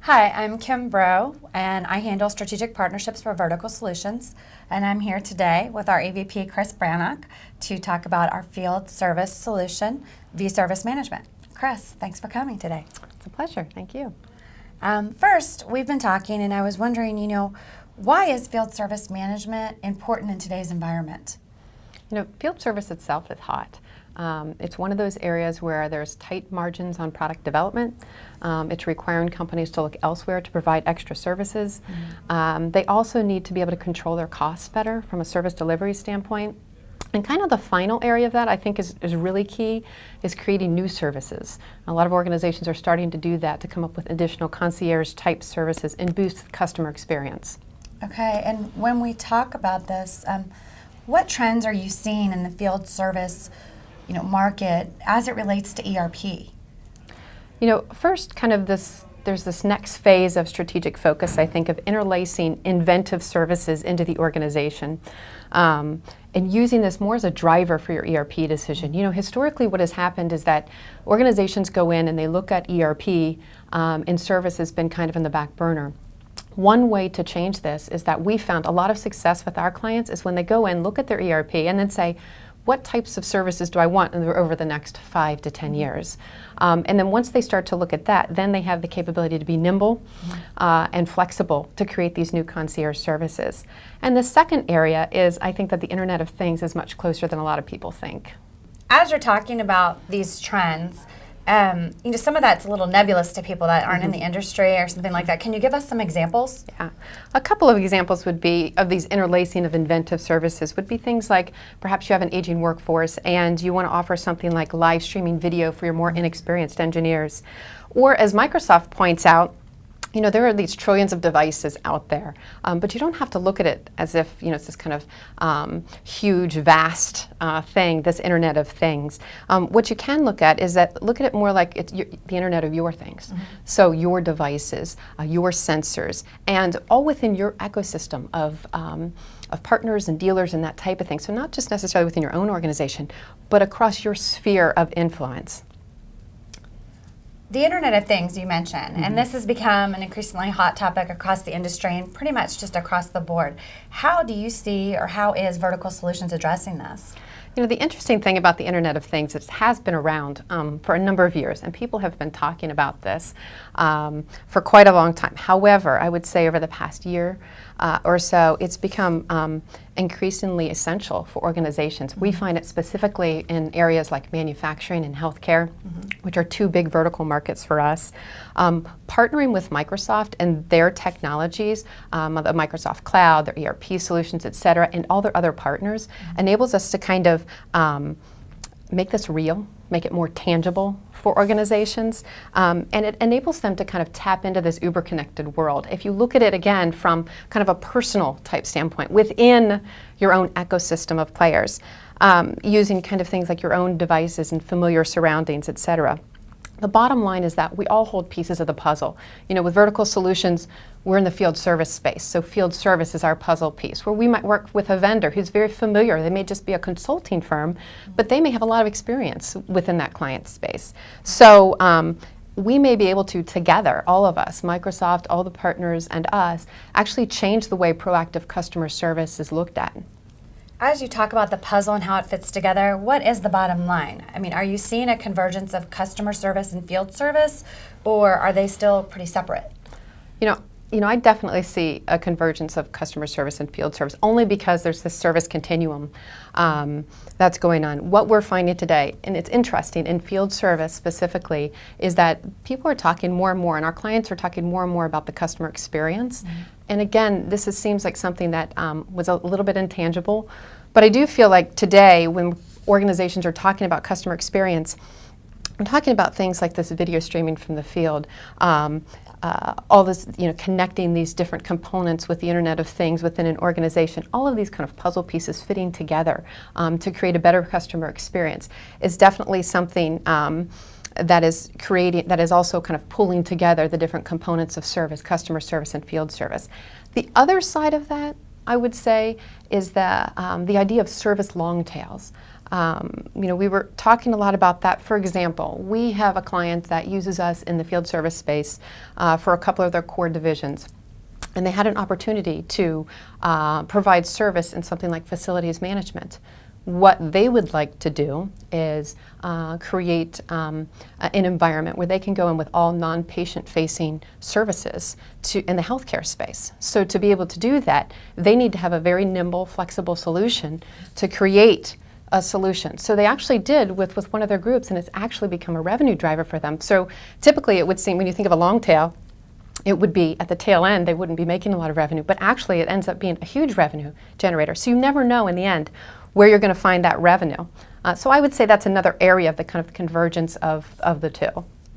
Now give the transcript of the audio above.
Hi, I'm Kim Bro, and I handle strategic partnerships for Vertical Solutions. And I'm here today with our EVP, Chris Brannock, to talk about our field service solution, V-Service Management. Chris, thanks for coming today. It's a pleasure. Thank you. First, we've been talking, and I was wondering, why is field service management important in today's environment? Field service itself is hot. It's one of those areas where there's tight margins on product development. It's requiring companies to look elsewhere to provide extra services. They also need to be able to control their costs better from a service delivery standpoint. And kind of the final area of that I think is really key is creating new services. A lot of organizations are starting to do that, to come up with additional concierge type services and boost the customer experience. Okay, and when we talk about this, what trends are you seeing in the field service market as it relates to ERP? First there's this next phase of strategic focus, I think, of interlacing inventive services into the organization and using this more as a driver for your ERP decision. Historically what has happened is that organizations go in and they look at ERP and service has been kind of in the back burner. One way to change this is that we found a lot of success with our clients is when they go in, look at their ERP, and then say, what types of services do I want over the next 5 to 10 years? And then once they start to look at that, then they have the capability to be nimble and flexible to create these new concierge services. And the second area is, I think that the Internet of Things is much closer than a lot of people think. As you're talking about these trends, some of that's a little nebulous to people that aren't in the industry or something like that. Can you give us some examples? Yeah. A couple of examples would be of these interlacing of inventive services would be things like perhaps you have an aging workforce and you want to offer something like live streaming video for your more inexperienced engineers. Or as Microsoft points out, there are these trillions of devices out there, but you don't have to look at it as if, it's this kind of huge, vast thing, this Internet of Things. What you can look at it more like it's the Internet of your things. So your devices, your sensors, and all within your ecosystem of partners and dealers and that type of thing. So not just necessarily within your own organization, but across your sphere of influence. The Internet of Things you mentioned, and this has become an increasingly hot topic across the industry and pretty much just across the board. How do you see, or how is Vertical Solutions addressing this? The interesting thing about the Internet of Things is it has been around for a number of years, and people have been talking about this for quite a long time. However, I would say over the past year or so, it's become increasingly essential for organizations. We find it specifically in areas like manufacturing and healthcare, which are two big vertical markets for us. Partnering with Microsoft and their technologies, the Microsoft Cloud, their ERP solutions, et cetera, and all their other partners enables us to kind of make this real, make it more tangible for organizations, and it enables them to kind of tap into this uber-connected world. If you look at it again from kind of a personal type standpoint, within your own ecosystem of players, using kind of things like your own devices and familiar surroundings, et cetera. The bottom line is that we all hold pieces of the puzzle. With Vertical Solutions, we're in the field service space, so field service is our puzzle piece, where we might work with a vendor who's very familiar. They may just be a consulting firm, but they may have a lot of experience within that client space. So we may be able to, together, all of us, Microsoft, all the partners, and us, actually change the way proactive customer service is looked at. As you talk about the puzzle and how it fits together, what is the bottom line? I mean, are you seeing a convergence of customer service and field service, or are they still pretty separate? I definitely see a convergence of customer service and field service, only because there's this service continuum that's going on. What we're finding today, and it's interesting, in field service specifically, is that people are talking more and more, and our clients are talking more and more about the customer experience. And again, seems like something that was a little bit intangible, but I do feel like today, when organizations are talking about customer experience, I'm talking about things like this video streaming from the field, all this, connecting these different components with the Internet of Things within an organization, all of these kind of puzzle pieces fitting together to create a better customer experience is definitely something that is also kind of pulling together the different components of service, customer service and field service. The other side of that, I would say, is the idea of service long tails. We were talking a lot about that. For example, we have a client that uses us in the field service space for a couple of their core divisions. And they had an opportunity to provide service in something like facilities management. What they would like to do is create an environment where they can go in with all non-patient facing services in the healthcare space. So to be able to do that, they need to have a very nimble, flexible solution to create a solution. So they actually did with one of their groups, and it's actually become a revenue driver for them. So typically it would seem, when you think of a long tail, it would be at the tail end, they wouldn't be making a lot of revenue, but actually it ends up being a huge revenue generator. So you never know in the end where you're going to find that revenue. So I would say that's another area of the kind of convergence of the two.